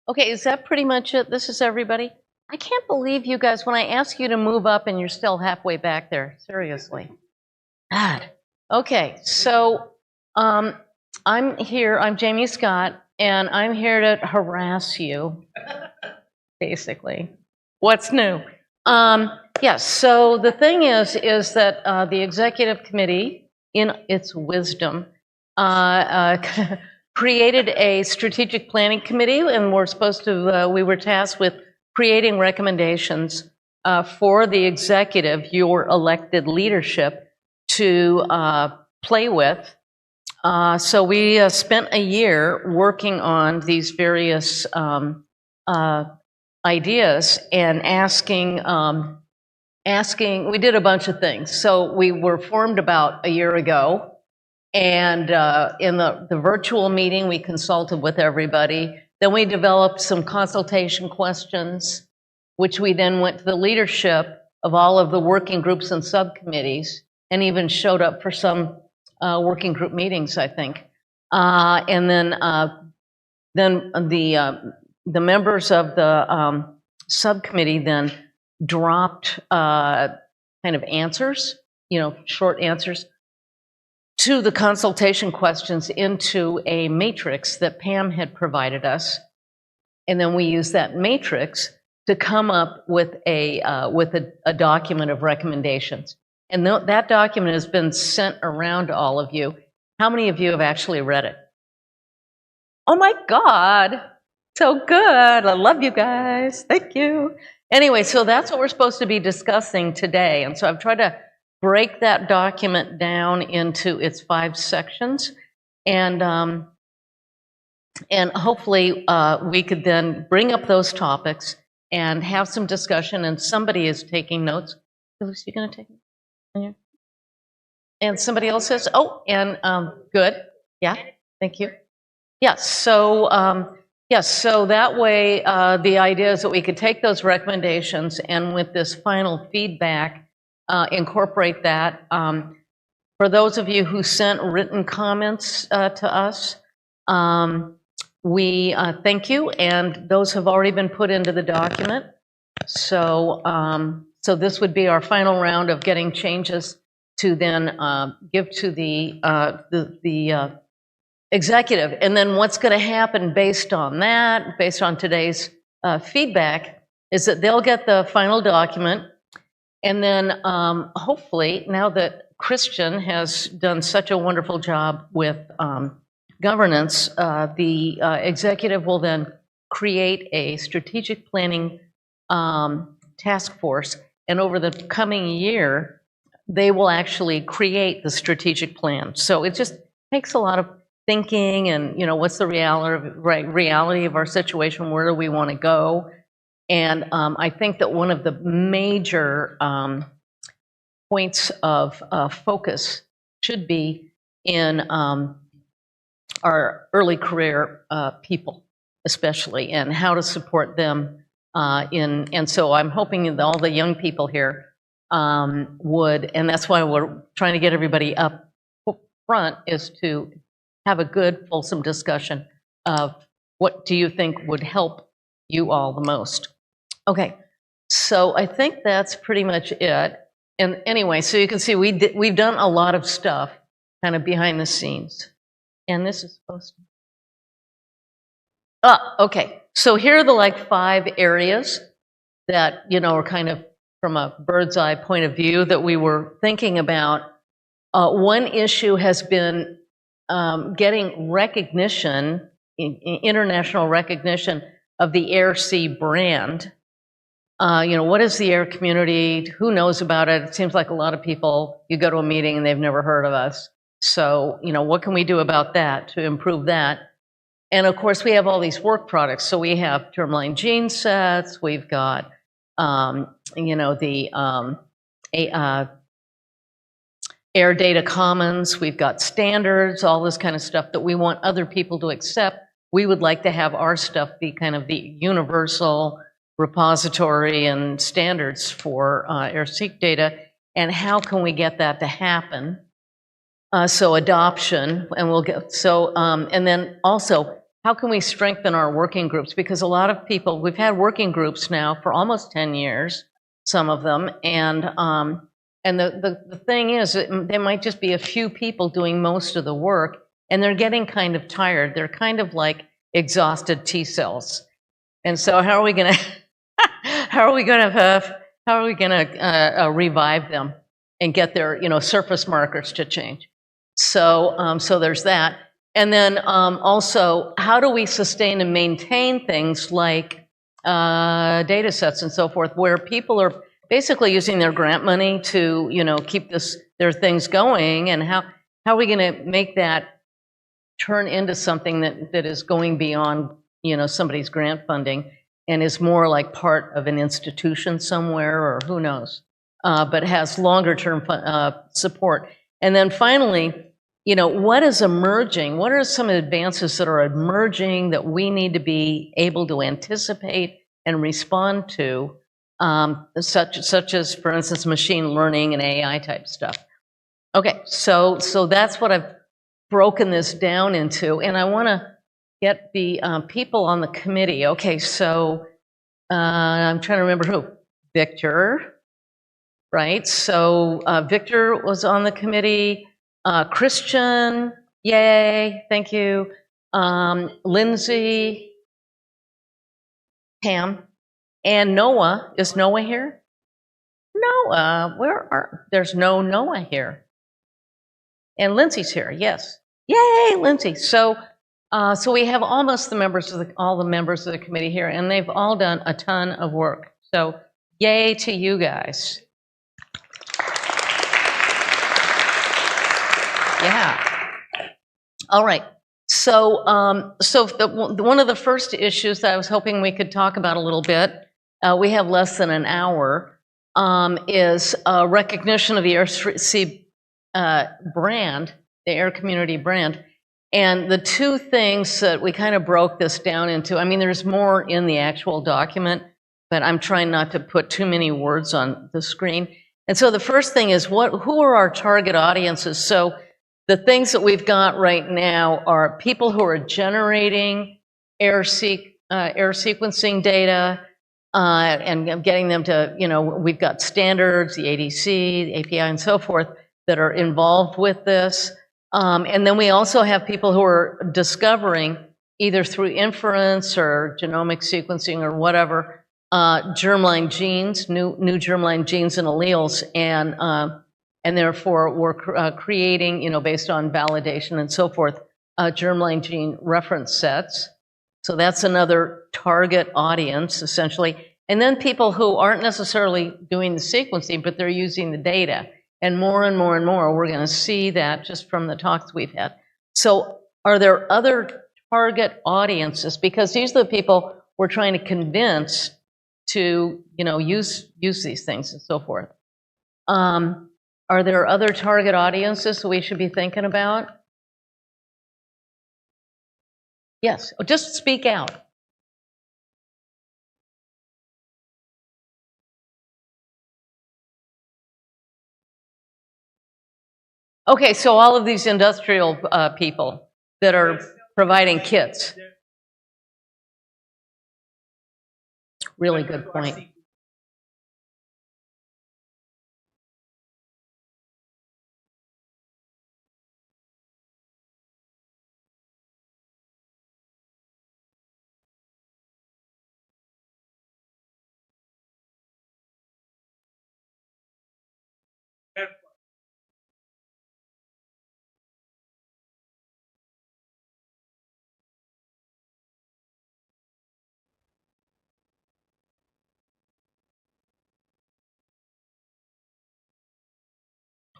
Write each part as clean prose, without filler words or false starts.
Okay, is that pretty much it? This is everybody? I can't believe you guys, when I ask you to move up and you're still halfway back there. Seriously. God. Okay, so I'm here, I'm Jamie Scott, and I'm here to harass you, basically. What's new? Yes, so the thing is that the executive committee, in its wisdom, created a strategic planning committee, and we were tasked with creating recommendations for the executive, your elected leadership, to play with. So we spent a year working on these various ideas and asking, we did a bunch of things. So we were formed about a year ago. And in the virtual meeting, we consulted with everybody. Then we developed some consultation questions, which we then went to the leadership of all of the working groups and subcommittees, and even showed up for some working group meetings, I think. And then the members of the subcommittee then dropped kind of answers, short answers, to the consultation questions into a matrix that Pam had provided us. And then we used that matrix to come up with a document of recommendations. And that document has been sent around to all of you. How many of you have actually read it? Oh my God, so good. I love you guys. Thank you. Anyway, so that's what we're supposed to be discussing today. And so I've tried to break that document down into its 5 sections, and hopefully we could then bring up those topics and have some discussion. And somebody is taking notes. Lucy, you going to take it? And somebody else says, oh, and good, yeah, thank you. Yes, so so that way the idea is that we could take those recommendations and with this final feedback, incorporate that. For those of you who sent written comments to us, we thank you, and those have already been put into the document. So, so this would be our final round of getting changes to then give to the executive. And then what's going to happen based on that, based on today's feedback, is that they'll get the final document. And then hopefully, now that Christian has done such a wonderful job with governance, the executive will then create a strategic planning task force. And over the coming year, they will actually create the strategic plan. So it just takes a lot of thinking and, what's the reality of our situation? Where do we want to go? And I think that one of the major points of focus should be in our early career people, especially, and how to support them and so I'm hoping that all the young people here would, and that's why we're trying to get everybody up front, is to have a good, fulsome discussion of what do you think would help you all the most. Okay, so I think that's pretty much it. And anyway, so you can see we've done a lot of stuff kind of behind the scenes. And this is supposed to... okay, so here are the 5 areas that, are kind of from a bird's eye point of view that we were thinking about. One issue has been getting recognition, international recognition of the AIRR brand. What is the AIRR community? Who knows about it? It seems like a lot of people, you go to a meeting and they've never heard of us. So, what can we do about that to improve that? And of course, we have all these work products. So we have germline gene sets, we've got, the AIR data commons, we've got standards, all this kind of stuff that we want other people to accept. We would like to have our stuff be kind of the universal repository and standards for AIR-seq data. And how can we get that to happen? So adoption, and we'll get, so, and then also how can we strengthen our working groups? Because a lot of people, we've had working groups now for almost 10 years, some of them, and the thing is, there might just be a few people doing most of the work, and they're getting kind of tired. They're kind of like exhausted T cells. And so how are we going to revive them and get their surface markers to change? So so there's that. And then also, how do we sustain and maintain things like data sets and so forth, where people are basically using their grant money to keep their things going, and how are we going to make that turn into something that is going beyond somebody's grant funding and is more like part of an institution somewhere, or who knows, but has longer term support. And then finally, what is emerging? What are some advances that are emerging that we need to be able to anticipate and respond to, such as, for instance, machine learning and AI type stuff? Okay, so that's what I've broken this down into, and I want to get the people on the committee. Okay, so I'm trying to remember who. Victor, right? So Victor was on the committee. Christian, yay, thank you. Lindsay, Pam, and Noah. Is Noah here? Noah, there's no Noah here. And Lindsay's here, yes. Yay, Lindsay. So we have almost all the members of the committee here, and they've all done a ton of work. So yay to you guys. Yeah. All right. So one of the first issues that I was hoping we could talk about a little bit, we have less than an hour, is recognition of the AirC brand, the Air Community brand. And the two things that we kind of broke this down into, I mean, there's more in the actual document, but I'm trying not to put too many words on the screen. And so the first thing is, who are our target audiences? So the things that we've got right now are people who are generating air sequencing data, and getting them to, we've got standards, the ADC, the API, and so forth, that are involved with this. And then we also have people who are discovering, either through inference or genomic sequencing or whatever, germline genes, new germline genes and alleles, and therefore we're creating, based on validation and so forth, germline gene reference sets. So that's another target audience, essentially. And then people who aren't necessarily doing the sequencing, but they're using the data. And more and more and more, we're going to see that just from the talks we've had. So are there other target audiences? Because these are the people we're trying to convince to, use these things and so forth. Are there other target audiences that we should be thinking about? Yes, just speak out. Okay, so all of these industrial people that are providing kits. Really good point.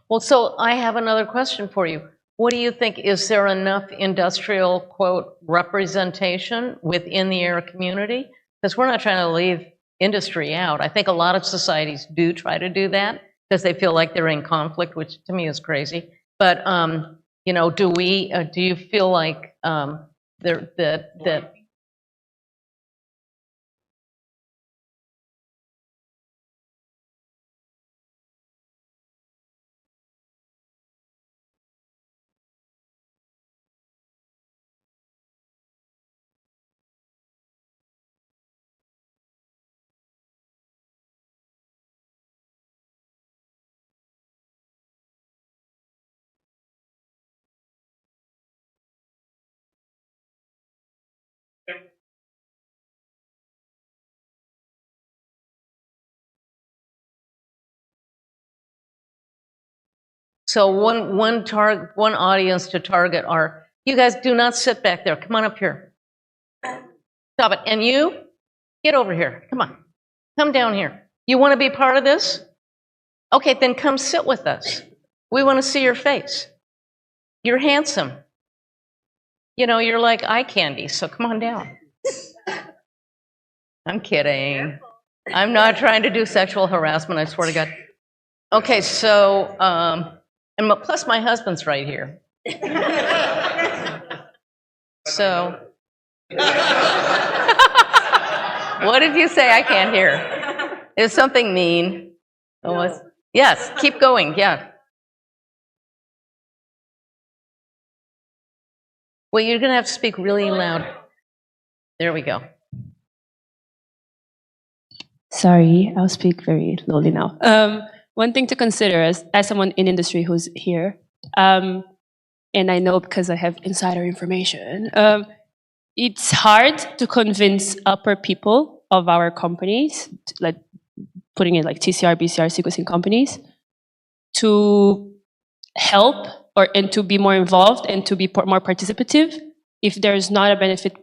Well, so I have another question for you. What do you think? Is there enough industrial, quote, representation within the AIR community? Because we're not trying to leave industry out. I think a lot of societies do try to do that because they feel like they're in conflict, which to me is crazy. But do you feel like that So one audience to target are, you guys do not sit back there. Come on up here. Stop it. And you, get over here. Come on. Come down here. You want to be part of this? Okay, then come sit with us. We want to see your face. You're handsome. You know, you're like eye candy, so come on down. I'm kidding. I'm not trying to do sexual harassment, I swear to God. Okay, so, and plus my husband's right here. So, what did you say? I can't hear. Is something mean? Oh, yes, keep going, yeah. Well, you're going to have to speak really loud. There we go. Sorry, I'll speak very slowly now. One thing to consider as someone in industry who's here, and I know because I have insider information, it's hard to convince upper people of our companies, like putting it like TCR, BCR sequencing companies, to help and to be more involved and to be more participative if there's not a benefit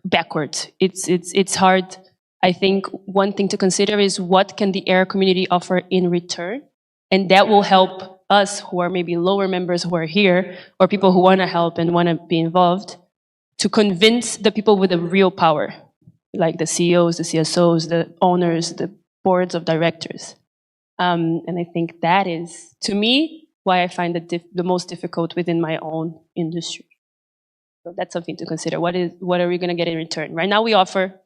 backwards. It's hard. I think one thing to consider is what can the AIRR community offer in return, and that will help us who are maybe lower members who are here, or people who want to help and want to be involved, to convince the people with the real power, like the CEOs, the CSOs, the owners, the boards of directors. And I think that is, to me, why I find it the most difficult within my own industry. So that's something to consider. What are we going to get in return? Right now we offer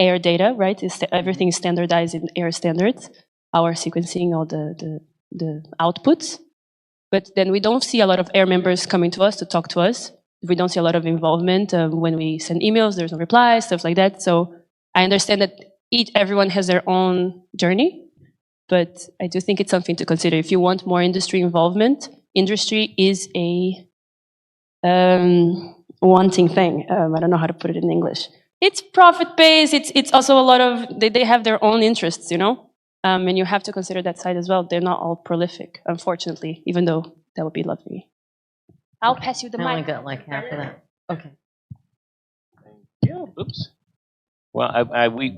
AIRR data, right? Everything is standardized in AIRR standards, our sequencing, all the outputs. But then we don't see a lot of AIRR members coming to us to talk to us. We don't see a lot of involvement. When we send emails, there's no replies, stuff like that. So I understand that everyone has their own journey, but I do think it's something to consider. If you want more industry involvement, industry is a wanting thing. I don't know how to put it in English. It's profit-based. It's also a lot of, they have their own interests, you know? And you have to consider that side as well. They're not all prolific, unfortunately, even though that would be lovely. I'll pass you the mic. I only got like half of that. Okay. Yeah, oops. Well,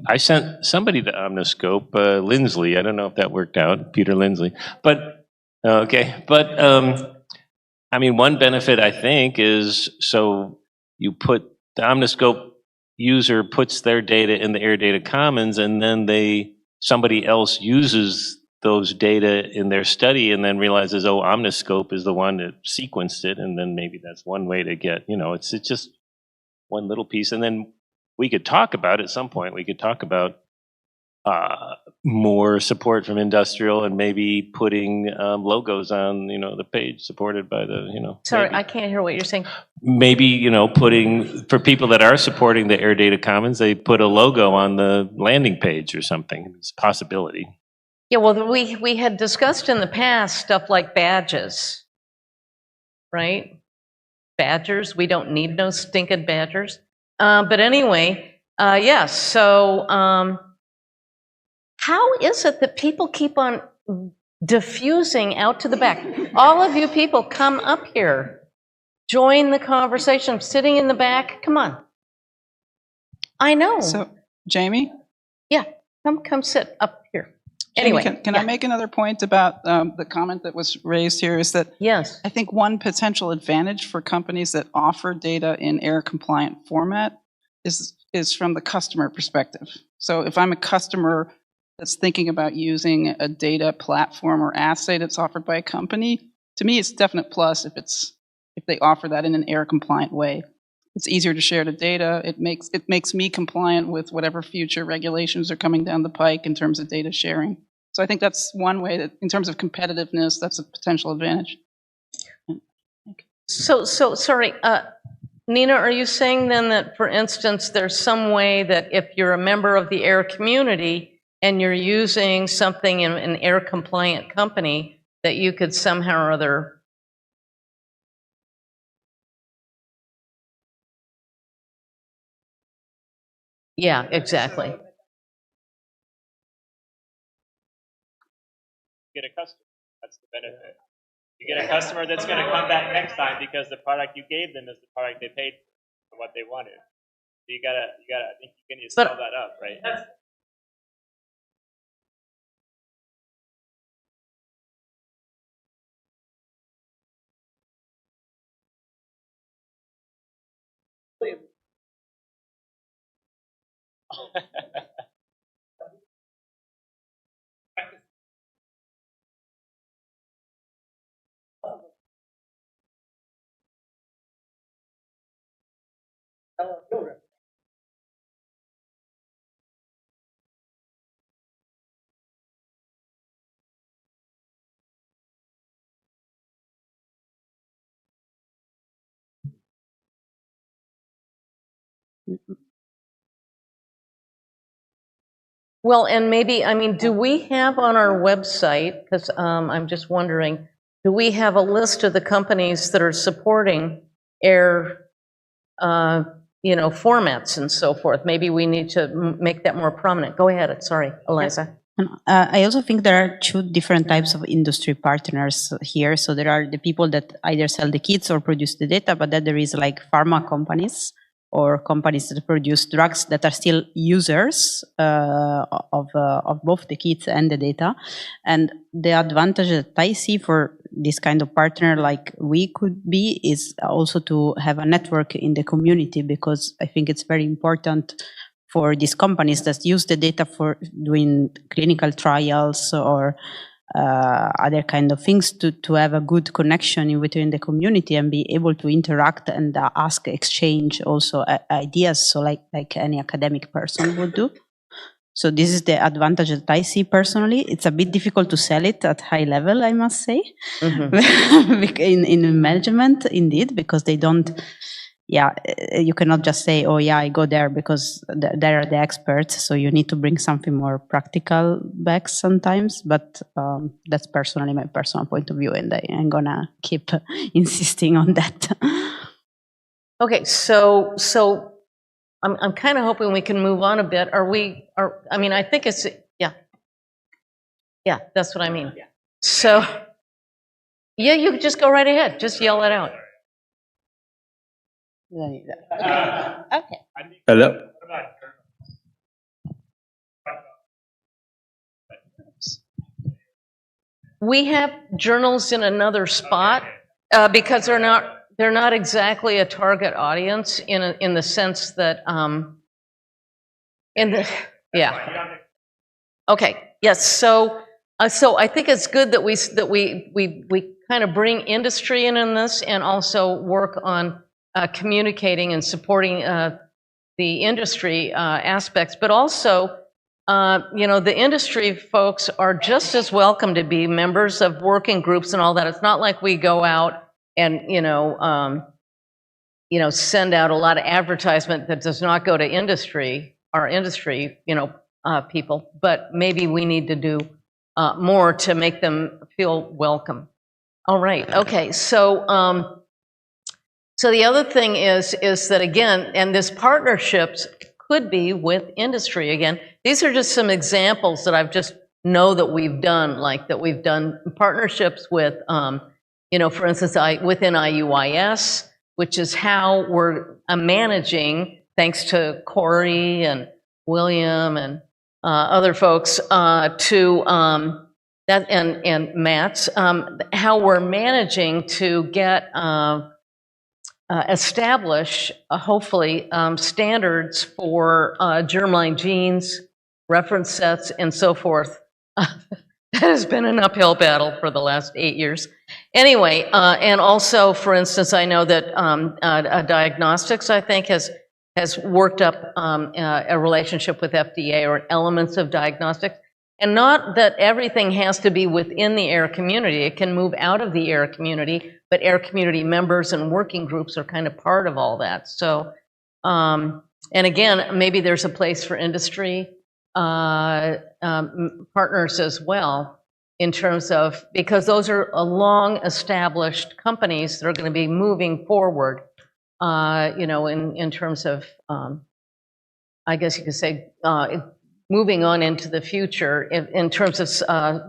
I sent somebody the Omniscope, Lindsley. I don't know if that worked out, Peter Lindsley. But, okay. But, I mean, one benefit, I think, is so you put the Omniscope user puts their data in the AIRR Data Commons, and then somebody else uses those data in their study and then realizes, oh, Omniscope is the one that sequenced it, and then maybe that's one way to get, you know, it's just one little piece. And then we could talk about, at some point, we could talk about more support from industrial and maybe putting logos on, you know, the page supported by the, you know. Sorry, maybe. I can't hear what you're saying. Maybe, you know, putting, for people that are supporting the AIRR Data Commons, they put a logo on the landing page or something. It's a possibility. Yeah, well, we had discussed in the past stuff like badges, right? Badgers, we don't need no stinking badgers. But anyway, yes, so how is it that people keep on diffusing out to the back? All of you people, come up here. Join the conversation. I'm sitting in the back. Come on. I know. So, Jamie? Yeah, come sit up here. Jamie, Anyway. can I make another point about the comment that was raised here? Is that Yes. I think one potential advantage for companies that offer data in AIRR compliant format is from the customer perspective. So if I'm a customer that's thinking about using a data platform or assay that's offered by a company, to me it's a definite plus if they offer that in an AIRR compliant way. It's easier to share the data. It makes me compliant with whatever future regulations are coming down the pike in terms of data sharing. So I think that's one way that, in terms of competitiveness, that's a potential advantage. So sorry, Nina, are you saying then that, for instance, there's some way that if you're a member of the AIRR community and you're using something in an AIRR compliant company, that you could somehow or other? Yeah, exactly. Get a customer. That's the benefit. You get a customer that's going to come back next time because the product you gave them is the product they paid for what they wanted. So you gotta. I think you can sell that up, right? Well, and maybe, I mean, do we have on our website, because I'm just wondering, do we have a list of the companies that are supporting AIR, formats and so forth? Maybe we need to make that more prominent. Go ahead, sorry, Eliza. I also think there are two different types of industry partners here. So there are the people that either sell the kits or produce the data, but then there is like pharma companies or companies that produce drugs that are still users of both the kits and the data. And the advantage that I see for this kind of partner like we could be is also to have a network in the community, because I think it's very important for these companies that use the data for doing clinical trials or other kind of things to have a good connection in between the community and be able to interact and ask, exchange also ideas, so like any academic person would do. So this is the advantage that I see personally. It's a bit difficult to sell it at high level, I must say, in management, indeed, because they don't, you cannot just say, oh yeah, I go there because they are the experts. So you need to bring something more practical back sometimes. But that's personally my personal point of view, and I'm gonna keep insisting on that. Okay, so I'm kind of hoping we can move on a bit. I mean, I think it's, yeah, that's what I mean. So, yeah, you could just go right ahead. Just yell it out. Okay. Hello. We have journals in another spot because they're not exactly a target audience in the sense that Okay. Yes. So I think it's good that we kind of bring industry in this and also work on communicating and supporting the industry aspects, but also, the industry folks are just as welcome to be members of working groups and all that. It's not like we go out and, send out a lot of advertisement that does not go to our industry, people, but maybe we need to do more to make them feel welcome. All right. Okay. So the other thing is that, again, and this partnerships could be with industry again. These are just some examples that I've just know that we've done, like that we've done partnerships with, for instance, within IUIS, which is how we're managing, thanks to Corey and William and other folks, to that and Matt's, how we're managing to get establish, hopefully, standards for germline genes, reference sets, and so forth. That has been an uphill battle for the last 8 years. Anyway, and also, for instance, I know that diagnostics, I think, has worked up a relationship with FDA or elements of diagnostics. And not that everything has to be within the AIR community. It can move out of the AIR community, but AIR community members and working groups are kind of part of all that. So, and again, maybe there's a place for industry partners as well, in terms of, because those are long established companies that are going to be moving forward, in terms of, I guess you could say, moving on into the future in terms of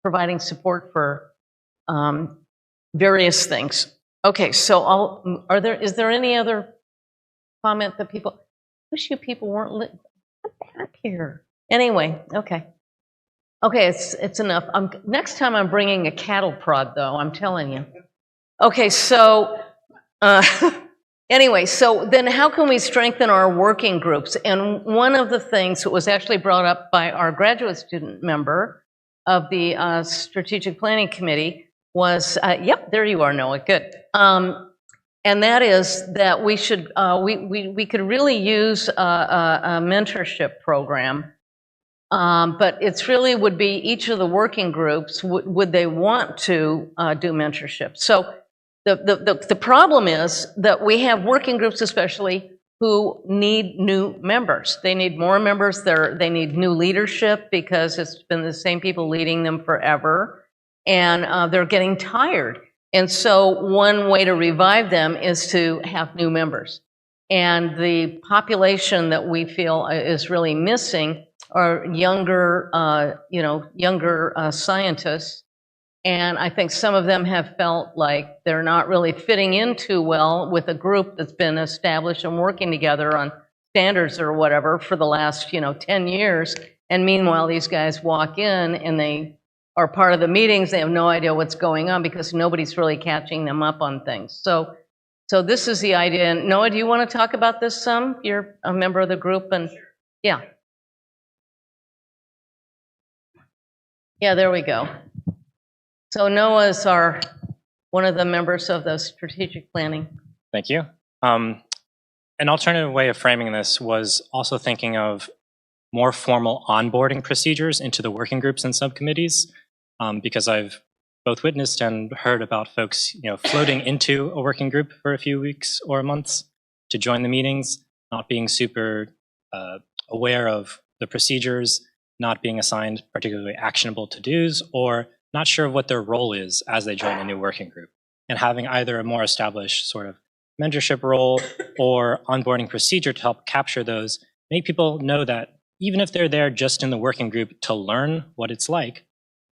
providing support for various things. Okay, so is there any other comment that people, wish you people weren't back here. Anyway, okay. Okay, it's enough. Next time I'm bringing a cattle prod, though, I'm telling you. Okay, so anyway, so then how can we strengthen our working groups? And one of the things that was actually brought up by our graduate student member of the Strategic Planning Committee was, yep, there you are, Noah, good. And that is that we should, we could really use a mentorship program. But it's really would be each of the working groups, would they want to do mentorship? So the problem is that we have working groups especially who need new members. They need more members, they need new leadership because it's been the same people leading them forever, and they're getting tired. And so one way to revive them is to have new members. And the population that we feel is really missing are younger, younger scientists. And I think some of them have felt like they're not really fitting in too well with a group that's been established and working together on standards or whatever for the last, 10 years. And meanwhile, these guys walk in and they are part of the meetings. They have no idea what's going on because nobody's really catching them up on things. So this is the idea. And Noah, do you want to talk about this some? You're a member of the group, and yeah. Yeah, there we go. So Noah is one of the members of the strategic planning. Thank you. An alternative way of framing this was also thinking of more formal onboarding procedures into the working groups and subcommittees, because I've both witnessed and heard about folks, floating into a working group for a few weeks or months to join the meetings, not being super aware of the procedures, not being assigned particularly actionable to-dos, or not sure of what their role is as they join a new working group, and having either a more established sort of mentorship role or onboarding procedure to help capture those, make people know that even if they're there just in the working group to learn what it's like,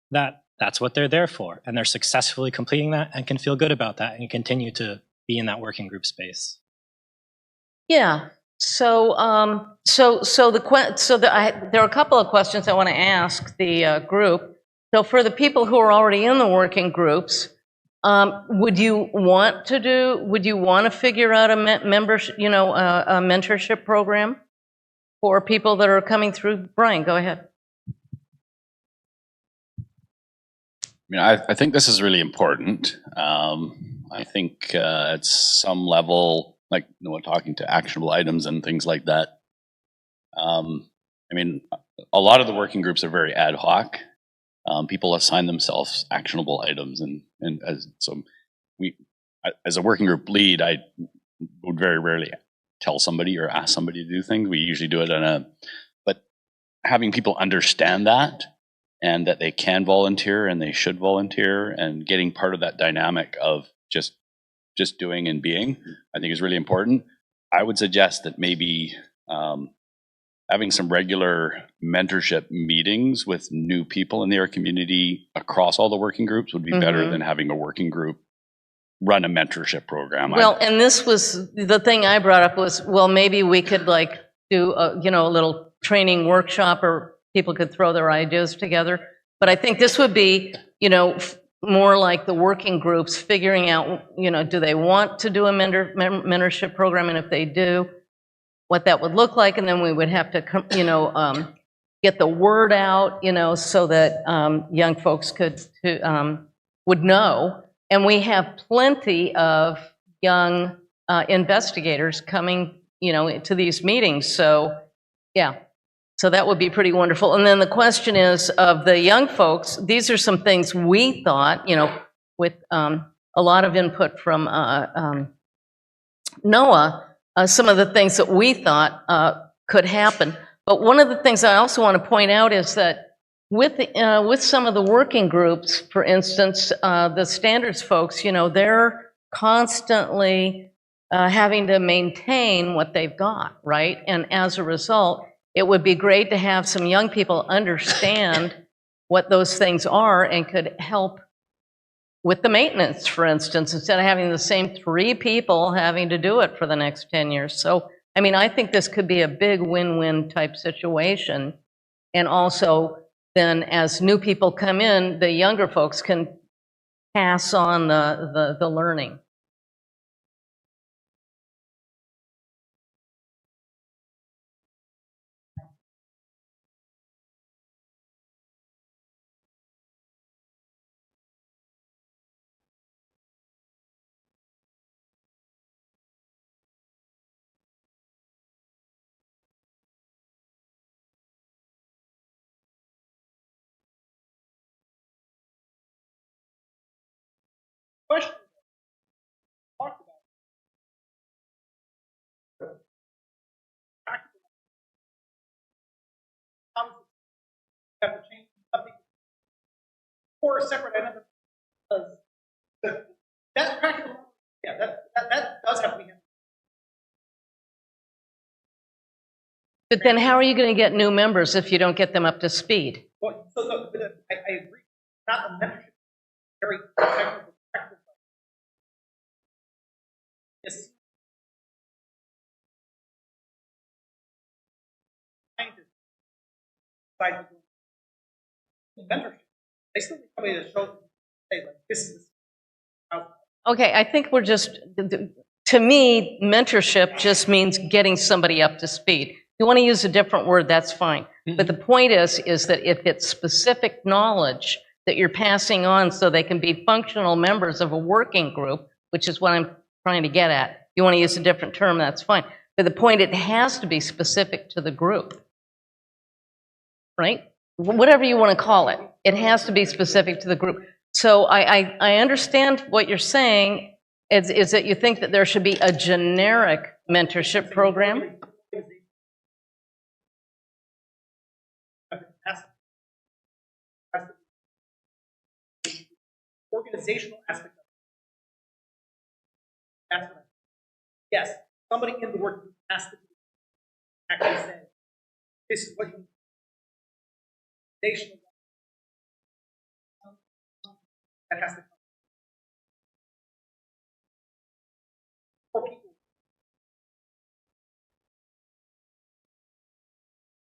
that's what they're there for, and they're successfully completing that and can feel good about that and continue to be in that working group space. Yeah. So there are a couple of questions I want to ask the group. So for the people who are already in the working groups, would you want to figure out a membership, a mentorship program for people that are coming through? Brian, go ahead. I think this is really important. I think at some level, like talking to actionable items and things like that. A lot of the working groups are very ad hoc. People assign themselves actionable items, and as a working group lead, I would very rarely tell somebody or ask somebody to do things. We usually do it but having people understand that, and that they can volunteer and they should volunteer, and getting part of that dynamic of just doing and being, I think is really important. I would suggest that maybe having some regular mentorship meetings with new people in their community across all the working groups would be better than having a working group run a mentorship program. Well, and this was the thing I brought up was, well, maybe we could do a little training workshop, or people could throw their ideas together. But I think this would be, more like the working groups figuring out, do they want to do a mentorship program? And if they do, what that would look like. And then we would have to, get the word out, so that young folks would know. And we have plenty of young investigators coming, to these meetings. So, yeah. So that would be pretty wonderful. And then the question is, of the young folks, these are some things we thought, with a lot of input from Noah, some of the things that we thought could happen. But one of the things I also want to point out is that with some of the working groups, for instance, the standards folks, they're constantly having to maintain what they've got, right? And as a result, it would be great to have some young people understand what those things are and could help, with the maintenance, for instance, instead of having the same 3 people having to do it for the next 10 years. So, I mean, I think this could be a big win-win type situation. And also, then as new people come in, the younger folks can pass on the learning. Question. Talked about. Have to change something for a separate entity. That's practical. Yeah, that does have to be handled. But then how are you going to get new members if you don't get them up to speed? Well, so I agree. Not the membership. Very technical. Yes. Mentorship. They still need somebody to show, say, like, this is. Okay, I think we're just, to me, mentorship just means getting somebody up to speed. If you want to use a different word, that's fine. But the point is that if it's specific knowledge that you're passing on so they can be functional members of a working group, which is what I'm trying to get at. If you want to use a different term, that's fine. But the point, it has to be specific to the group, right? Whatever you want to call it, it has to be specific to the group. So I understand what you're saying, is that you think that there should be a generic mentorship program? Organizational aspect of it. That's what yes, somebody in the work group has to actually say, this is what you need. That has to come. For people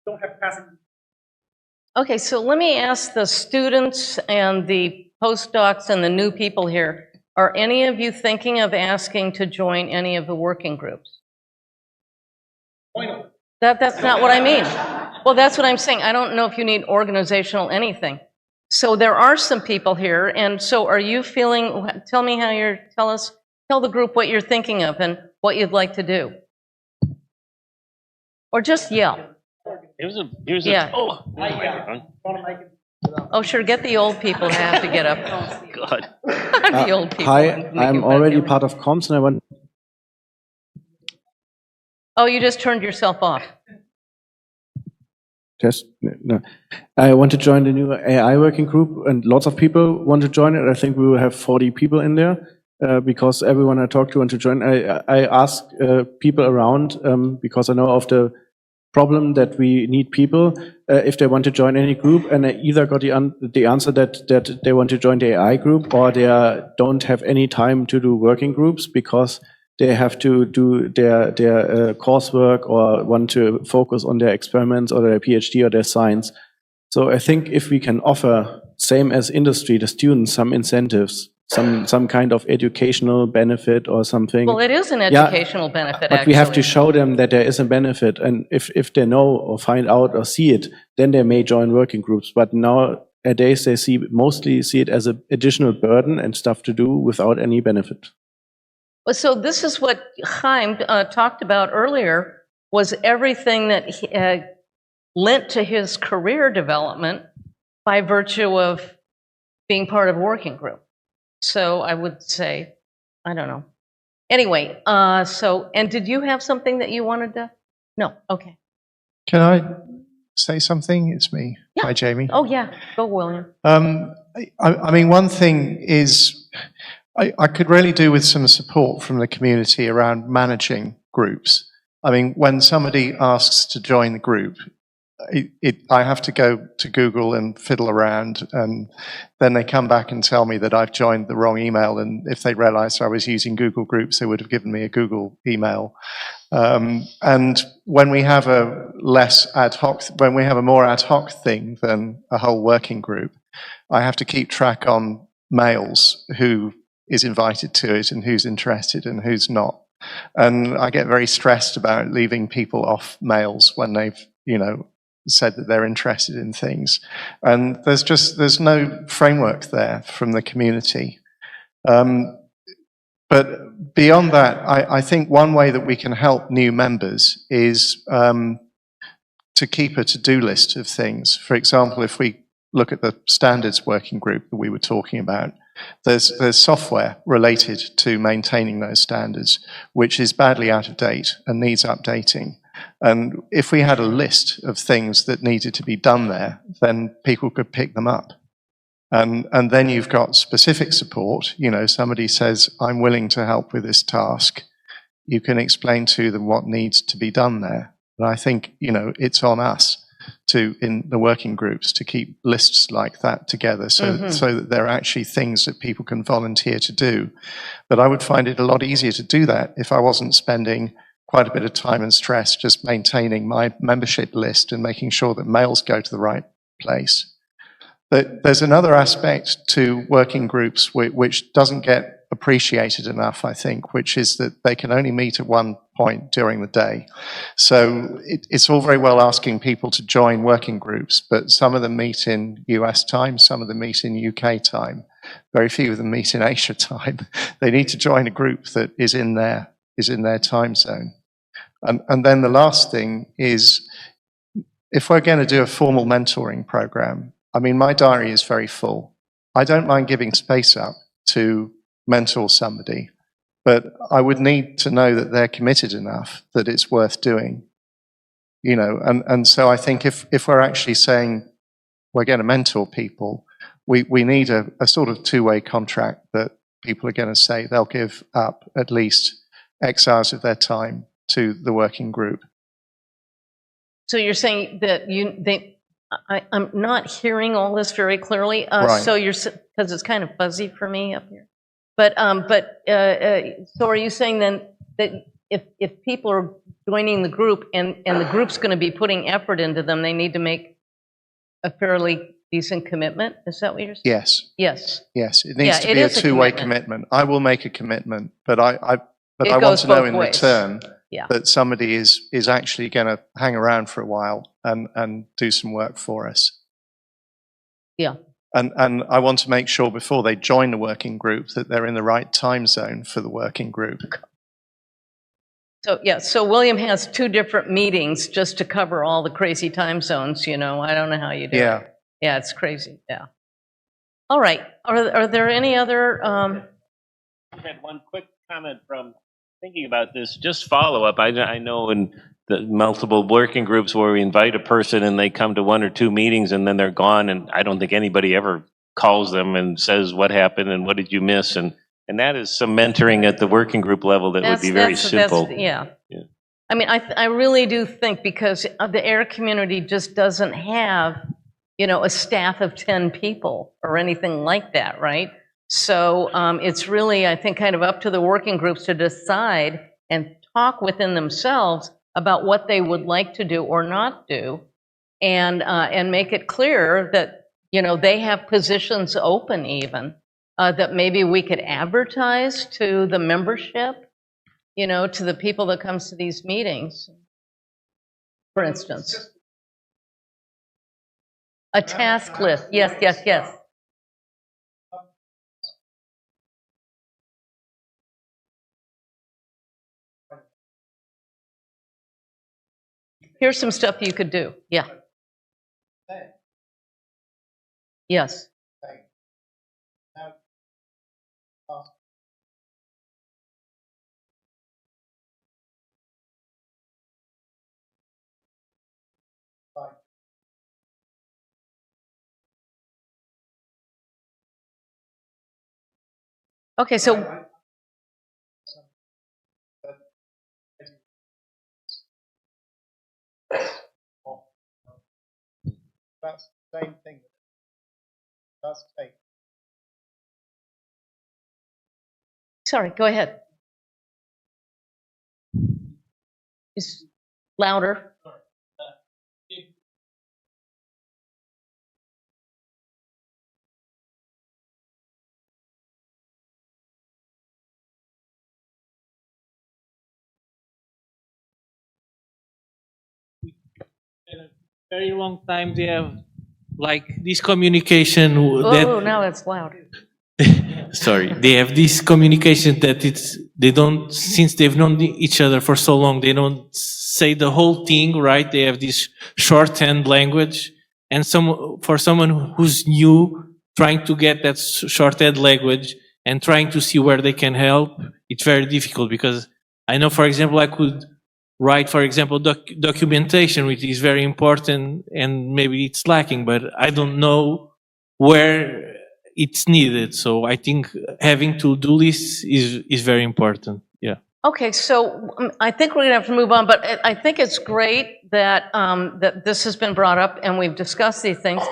don't have capacity. Okay, so let me ask the students and the postdocs and the new people here, are any of you thinking of asking to join any of the working groups? That's not what I mean. Well, that's what I'm saying. I don't know if you need organizational anything. So there are some people here, and so are you feeling, tell me how you're, tell the group what you're thinking of and what you'd like to do. Or just yell. Yeah. Oh, sure, get the old people to have to get up. God. The old people. Hi, I'm already part of comms and I want... Oh, you just turned yourself off. Test? No. I want to join the new AI working group and lots of people want to join it. I think we will have 40 people in there because everyone I talk to want to join. I ask people around because I know of the problem that we need people if they want to join any group, and I either got the answer that they want to join the AI group or they don't have any time to do working groups because they have to do their coursework or want to focus on their experiments or their PhD or their science. So I think if we can offer, same as industry, the students some incentives, some kind of educational benefit or something. Well, it is an educational benefit, but actually. we have to show them that there is a benefit, and if they know or find out or see it, then they may join working groups. But nowadays they mostly see it as an additional burden and stuff to do without any benefit. So this is what Chaim talked about earlier, was everything that he, lent to his career development by virtue of being part of a working group. So I would say, I don't know. Anyway, and did you have something that you wanted to? No, okay. Can I say something? It's me. Yeah. Hi, Jamie. Oh yeah, go William. I mean, one thing is, I could really do with some support from the community around managing groups. I mean, when somebody asks to join the group, I have to go to Google and fiddle around, and then they come back and tell me that I've joined the wrong email. And if they realized I was using Google Groups, they would have given me a Google email. And when we have a more ad hoc thing than a whole working group, I have to keep track on mails, who is invited to it and who's interested and who's not. And I get very stressed about leaving people off mails when they've, said that they're interested in things. And there's no framework there from the community. But beyond that, I think one way that we can help new members is to keep a to-do list of things. For example, if we look at the standards working group that we were talking about, there's software related to maintaining those standards, which is badly out of date and needs updating. And if we had a list of things that needed to be done there, then people could pick them up. And then you've got specific support. Somebody says, I'm willing to help with this task. You can explain to them what needs to be done there. And I think, it's on us in the working groups to keep lists like that together so that there are actually things that people can volunteer to do. But I would find it a lot easier to do that if I wasn't spending quite a bit of time and stress just maintaining my membership list and making sure that mails go to the right place. But there's another aspect to working groups which doesn't get appreciated enough, I think, which is that they can only meet at one point during the day. So it's all very well asking people to join working groups, but some of them meet in US time, some of them meet in UK time. Very few of them meet in Asia time. They need to join a group that is in their time zone. And then the last thing is, if we're going to do a formal mentoring program, my diary is very full. I don't mind giving space up to mentor somebody, but I would need to know that they're committed enough that it's worth doing. And so I think if we're actually saying we're going to mentor people, we need a sort of two-way contract that people are going to say they'll give up at least X hours of their time to the working group. So you're saying that I'm not hearing all this very clearly. Right. So because it's kind of fuzzy for me up here. But so are you saying then that if people are joining the group and the group's going to be putting effort into them, they need to make a fairly decent commitment? Is that what you're saying? Yes. Yes. Yes. It needs to be a two-way commitment. I will make a commitment, but I want to know in return that somebody is actually going to hang around for a while and do some work for us. Yeah. And I want to make sure before they join the working group that they're in the right time zone for the working group. So William has 2 different meetings just to cover all the crazy time zones, I don't know how you do it. Yeah, it's crazy, yeah. All right, are there any other... I had one quick comment from thinking about this, just follow up. I know in the multiple working groups where we invite a person and they come to 1 or 2 meetings and then they're gone, and I don't think anybody ever calls them and says what happened and what did you miss, and that is some mentoring at the working group level that would be very simple. Yeah. I really do think because the AIR community just doesn't have, a staff of 10 people or anything like that, right? So it's really, I think, kind of up to the working groups to decide and talk within themselves about what they would like to do or not do, and make it clear that, they have positions open even, that maybe we could advertise to the membership, to the people that comes to these meetings, for instance. A task list, yes. Here's some stuff you could do, yeah. Yes. Okay, so That's the same thing. It does take. Sorry, go ahead. It's louder. Very long time they have like this communication Oh, now it's loud. sorry, they have this communication that they don't, since they've known each other for so long, they don't say the whole thing, right? They have this shorthand language, and for someone who's new, trying to get that shorthand language and trying to see where they can help, it's very difficult, because I know, for example, I could write, for example, documentation, which is very important, and maybe it's lacking, but I don't know where it's needed. So I think having to-do lists is very important. Yeah. Okay, so I think we're going to have to move on, but I think it's great that that this has been brought up and we've discussed these things.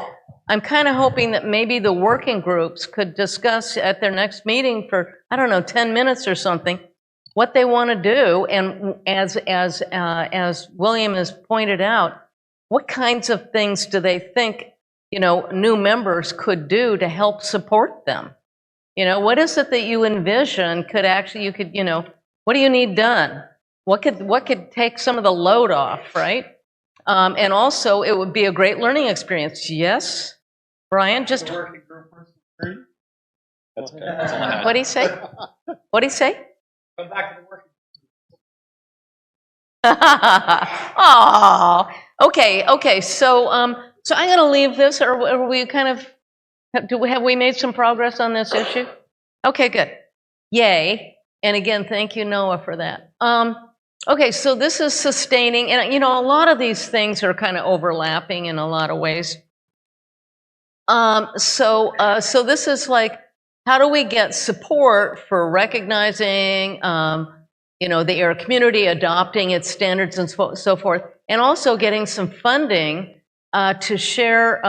I'm kind of hoping that maybe the working groups could discuss at their next meeting for, I don't know, 10 minutes or something, what they want to do, and as William has pointed out, what kinds of things do they think, you know, new members could do to help support them? You know, what is it that you envision could actually, you know, what do you need done? What could take some of the load off, right? And also, it would be a great learning experience. Yes, Brian, just. What do you say? What do you say? Come back to the working. Oh, okay. So, so I'm going to leave this, or are we kind of, have we made some progress on this issue? Okay, good. Yay. And again, thank you, Noah, for that. Okay, so this is sustaining, and you know, a lot of these things are kind of overlapping in a lot of ways. So this is like, how do we get support for recognizing, you know, the AIRR community, adopting its standards and so forth, and also getting some funding to share,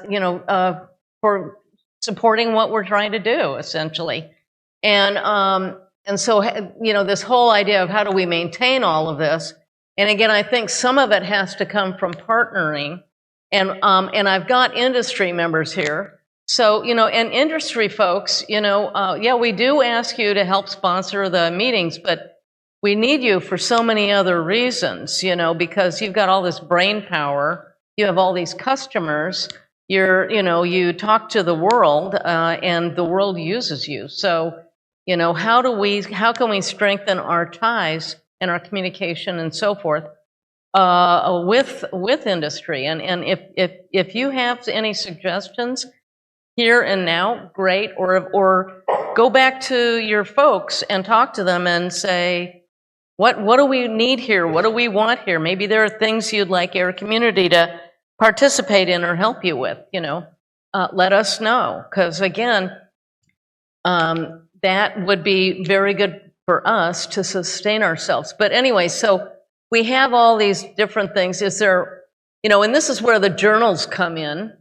you know, for supporting what we're trying to do, essentially. And so, you know, this whole idea of how do we maintain all of this, and again, I think some of it has to come from partnering, and I've got industry members here. So, you know, and industry folks, you know, yeah, we do ask you to help sponsor the meetings, but we need you for so many other reasons, you know, because you've got all this brain power, you have all these customers, you know, you talk to the world, and the world uses you. So, you know, how can we strengthen our ties and our communication and so forth with industry? And if you have any suggestions here and now, great. Or go back to your folks and talk to them and say, what do we need here? What do we want here? Maybe there are things you'd like our community to participate in or help you with. You know, let us know, because again, that would be very good for us to sustain ourselves. But anyway, so we have all these different things. Is there, you know, and this is where the journals come in,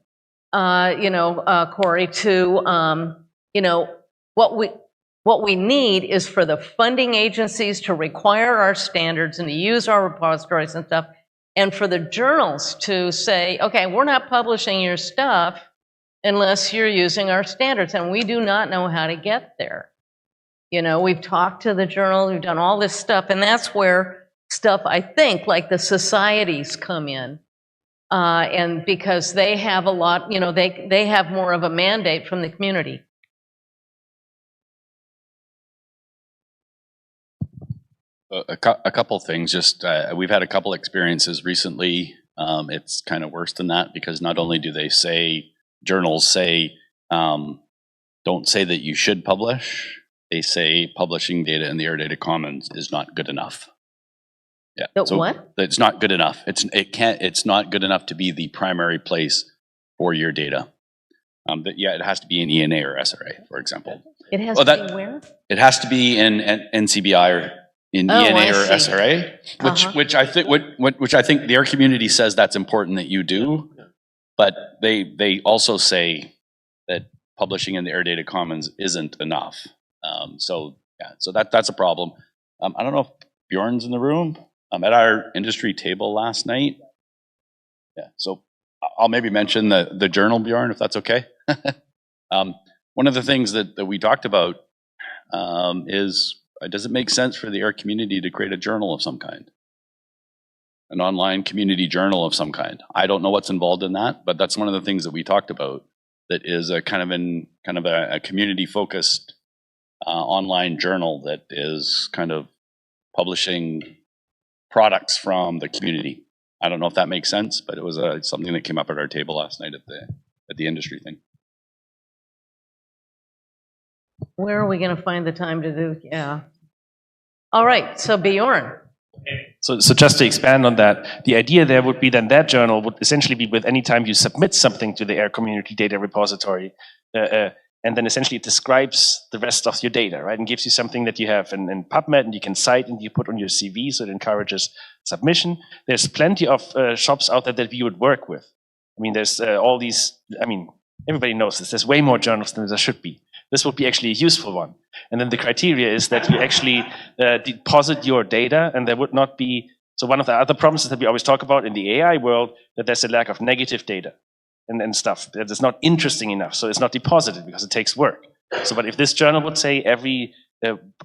you know, Corey, to, you know, what we need is for the funding agencies to require our standards and to use our repositories and stuff, and for the journals to say, okay, we're not publishing your stuff unless you're using our standards, and we do not know how to get there. You know, we've talked to the journal, we've done all this stuff, and that's where stuff, I think, like the societies come in. And because they have a lot, you know, they have more of a mandate from the community. A couple things. Just we've had a couple experiences recently. It's kind of worse than that, because not only do they say, journals say, don't say that you should publish. They say publishing data in the AIRR Data Commons is not good enough. Yeah. So what? It's not good enough. It's not good enough to be the primary place for your data. But yeah, it has to be in ENA or SRA, for example. It has to be where? It has to be in NCBI or in ENA or SRA, which I think the AIRR community says that's important that you do. But they also say that publishing in the Air Data Commons isn't enough. So that's a problem. I don't know if Bjorn's in the room. At our industry table last night. Yeah, so I'll maybe mention the journal, Bjorn, if that's okay. One of the things that we talked about is, does it make sense for the AIR community to create a journal of some kind? An online community journal of some kind. I don't know what's involved in that, but that's one of the things that we talked about, that is a kind of a community focused online journal that is kind of publishing products from the community. I don't know if that makes sense, but it was something that came up at our table last night at the industry thing. Where are we going to find the time to do? Yeah. All right. So Bjorn. So just to expand on that, the idea there would be then that journal would essentially be with any time you submit something to the AIR Community Data Repository, and then essentially it describes the rest of your data, right? And gives you something that you have in PubMed and you can cite and you put on your CV, so it encourages submission. There's plenty of shops out there that we would work with. I mean, there's all these, I mean, everybody knows this. There's way more journals than there should be. This would be actually a useful one. And then the criteria is that you actually deposit your data, and there would not be, so one of the other problems is that we always talk about in the AI world, that there's a lack of negative data and stuff. That is not interesting enough, so it's not deposited because it takes work. So, but if this journal would say every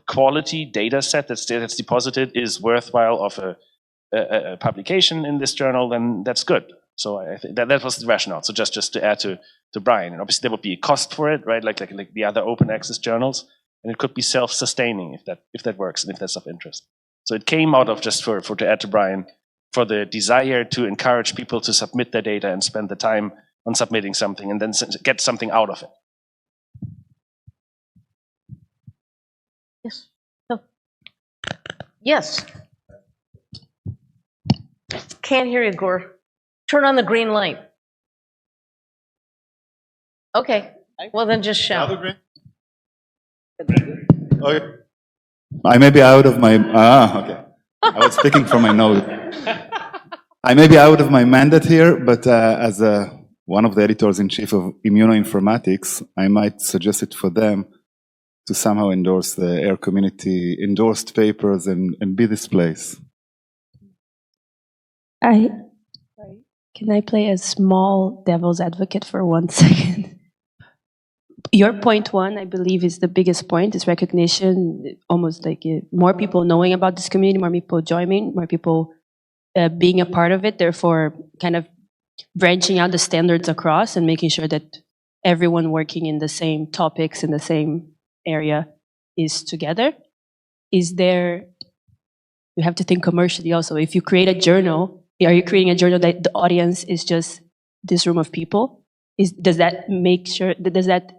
quality data set that's deposited is worthwhile of a publication in this journal, then that's good. So I think that was the rationale. So just to add to Brian, and obviously there would be a cost for it, right? Like the other open access journals, and it could be self-sustaining if that works and if that's of interest. So it came out of, just for to add to Brian, for the desire to encourage people to submit their data and spend the time on submitting something and then get something out of it. Yes. No. Yes. Can't hear you, Gore. Turn on the green light. Okay. Well, then just shout. Okay. I may be out of my, okay. I was speaking from my nose. I may be out of my mandate here, but as one of the editors-in-chief of Immunoinformatics, I might suggest it for them to somehow endorse the AIR community endorsed papers and be this place. Can I play a small devil's advocate for 1 second? Your point one, I believe, is the biggest point, is recognition, almost like more people knowing about this community, more people joining, more people being a part of it, therefore kind of branching out the standards across and making sure that everyone working in the same topics in the same area is together. Is there, you have to think commercially also. If you create a journal, are you creating a journal that the audience is just this room of people? Does that make sure, does that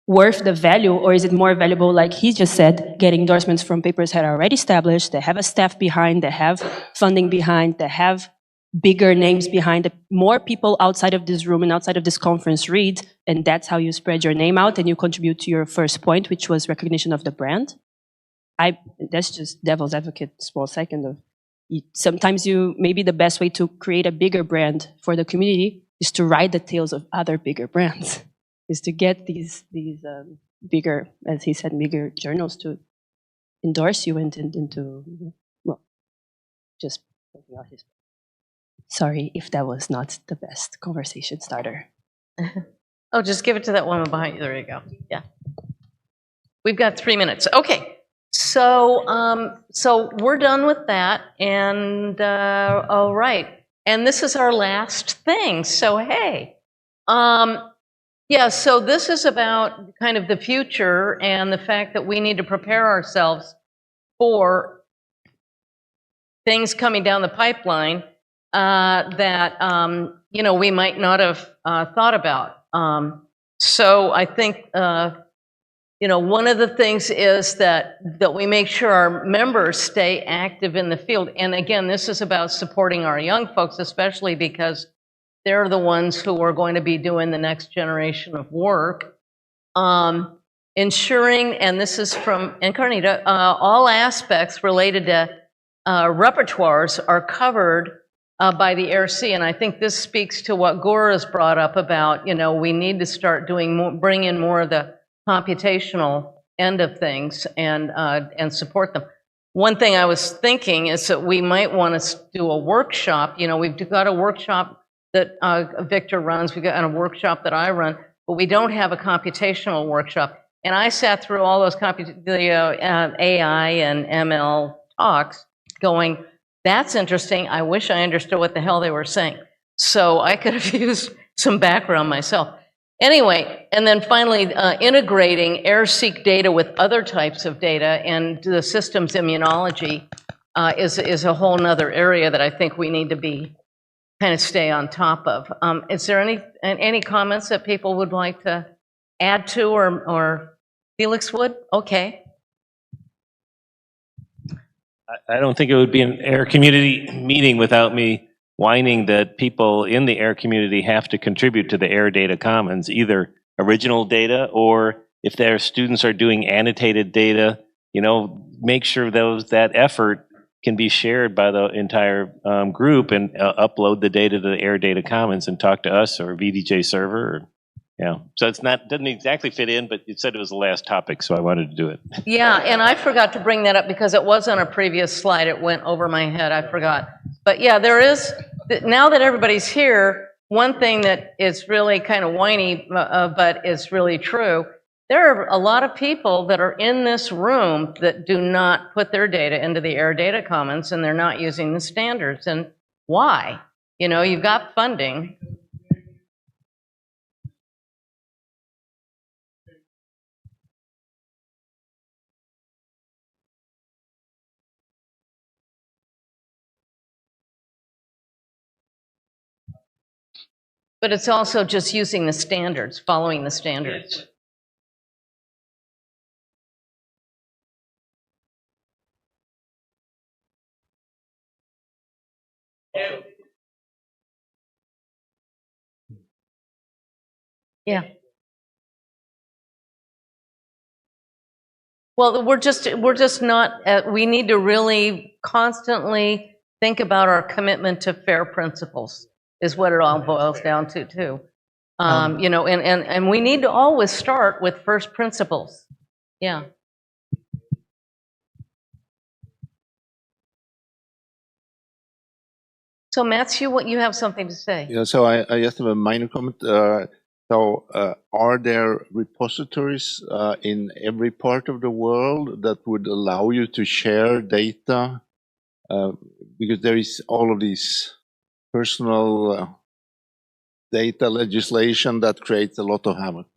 worth the value, or is it more valuable, like he just said, getting endorsements from papers that are already established, that have a staff behind, that have funding behind, that have bigger names behind it, more people outside of this room and outside of this conference read, and that's how you spread your name out and you contribute to your first point, which was recognition of the brand. That's just devil's advocate, small second of, sometimes maybe the best way to create a bigger brand for the community is to ride the tails of other bigger brands, is to get these bigger, as he said, bigger journals to endorse you and to, well, just pointing out his. Sorry if that was not the best conversation starter. Oh, just give it to that woman behind you. There you go. Yeah. We've got 3 minutes. Okay. So, so we're done with that. And, all right. And this is our last thing. So, hey, yeah, so this is about kind of the future and the fact that we need to prepare ourselves for things coming down the pipeline that, you know, we might not have thought about. So I think, you know, one of the things is that we make sure our members stay active in the field. And again, this is about supporting our young folks, especially because they're the ones who are going to be doing the next generation of work. Ensuring, and this is from Encarnita, all aspects related to repertoires are covered by the AIRC, and I think this speaks to what Gore has brought up about, we need to start bring in more of the computational end of things and support them. One thing I was thinking is that we might want to do a workshop. We've got a workshop that Victor runs, we've got a workshop that I run, but we don't have a computational workshop. And I sat through all those AI and ML talks going, that's interesting. I wish I understood what the hell they were saying. So I could have used some background myself. Anyway, and then finally, integrating AirSeq data with other types of data and the systems immunology is a whole nother area that I think we need to be kind of stay on top of. Is there any comments that people would like to add to, or Felix would? Okay. I don't think it would be an AIR community meeting without me whining that people in the AIR community have to contribute to the AIR Data Commons, either original data or if their students are doing annotated data, make sure that effort can be shared by the entire group and upload the data to the AIR Data Commons and talk to us or VDJ server. So doesn't exactly fit in, but it said it was the last topic, so I wanted to do it. Yeah, and I forgot to bring that up because it was on a previous slide. It went over my head. I forgot. But yeah, there is, now that everybody's here, one thing that is really kind of whiny, but is really true, there are a lot of people that are in this room that do not put their data into the AIR Data Commons, and they're not using the standards. And why? You've got funding. But it's also just using the standards, following the standards. Yeah. Well, we're just not, we need to really constantly think about our commitment to fair principles, is what it all boils down to, too. And we need to always start with first principles. Yeah. So, Matthew, you have something to say? Yeah, so I just have a minor comment. Are there repositories in every part of the world that would allow you to share data? Because there is all of these personal data legislation that creates a lot of havoc.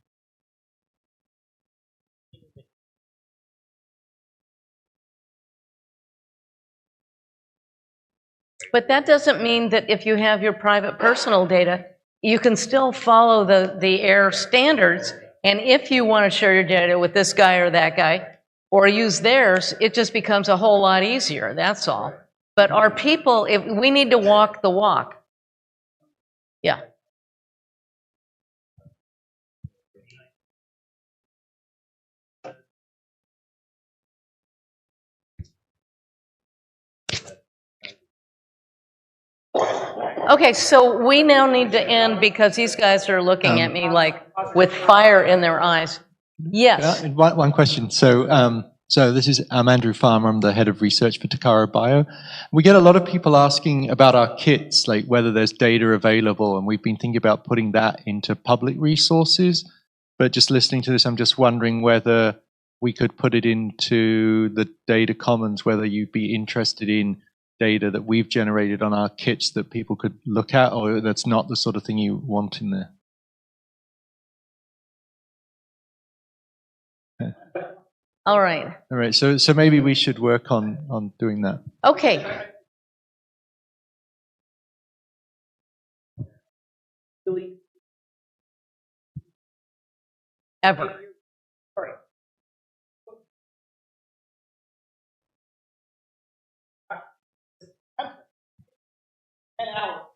But that doesn't mean that if you have your private personal data, you can still follow the AIR standards. And if you want to share your data with this guy or that guy, or use theirs, it just becomes a whole lot easier. That's all. But our people, we need to walk the walk. Yeah. Okay, so we now need to end because these guys are looking at me like with fire in their eyes. Yes. One question. So this is, I'm Andrew Farmer. I'm the head of research for Takara Bio. We get a lot of people asking about our kits, like whether there's data available, and we've been thinking about putting that into public resources. But just listening to this, I'm just wondering whether we could put it into the data commons, whether you'd be interested in data that we've generated on our kits that people could look at, or that's not the sort of thing you want in there. Okay. All right. All right. So maybe we should work on doing that. Okay. Ever. An hour.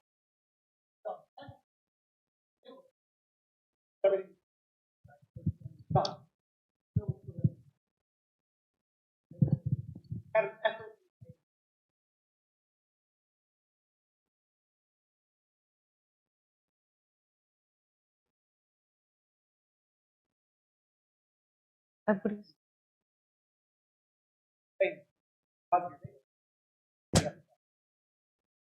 Everybody's-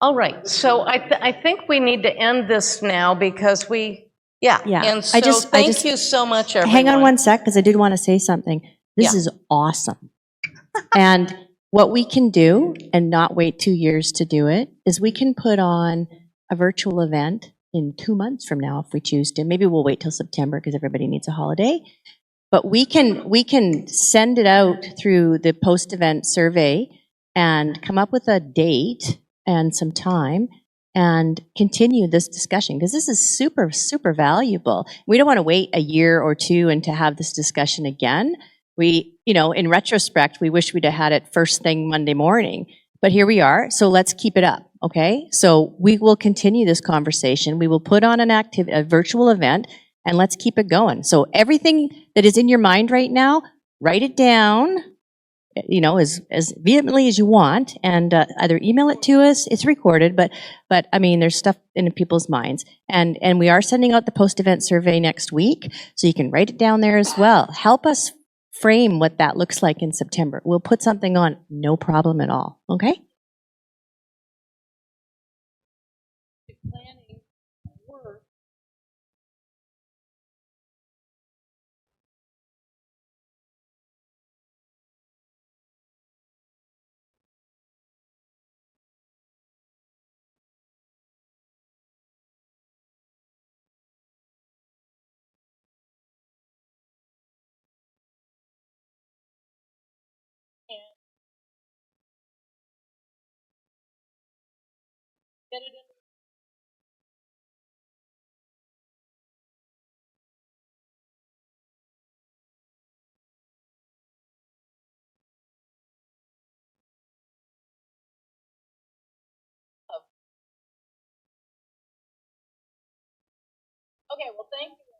All right, so I think we need to end this now because yeah. And so thank you so much, everyone. Hang on one sec, because I did want to say something. This is awesome. And what we can do, and not wait 2 years to do it, is we can put on a virtual event in 2 months from now if we choose to. Maybe we'll wait till September because everybody needs a holiday. But we can send it out through the post-event survey and come up with a date and some time and continue this discussion, because this is super, super valuable. We don't want to wait a year or two and to have this discussion again. We, in retrospect, we wish we'd have had it first thing Monday morning, but here we are. So let's keep it up, okay? So we will continue this conversation. We will put on a virtual event, and let's keep it going. So everything that is in your mind right now, write it down, as vehemently as you want, and either email it to us. It's recorded, but I mean, there's stuff in people's minds. And we are sending out the post-event survey next week, so you can write it down there as well. Help us frame what that looks like in September. We'll put something on, no problem at all, okay? Okay, well, thank you.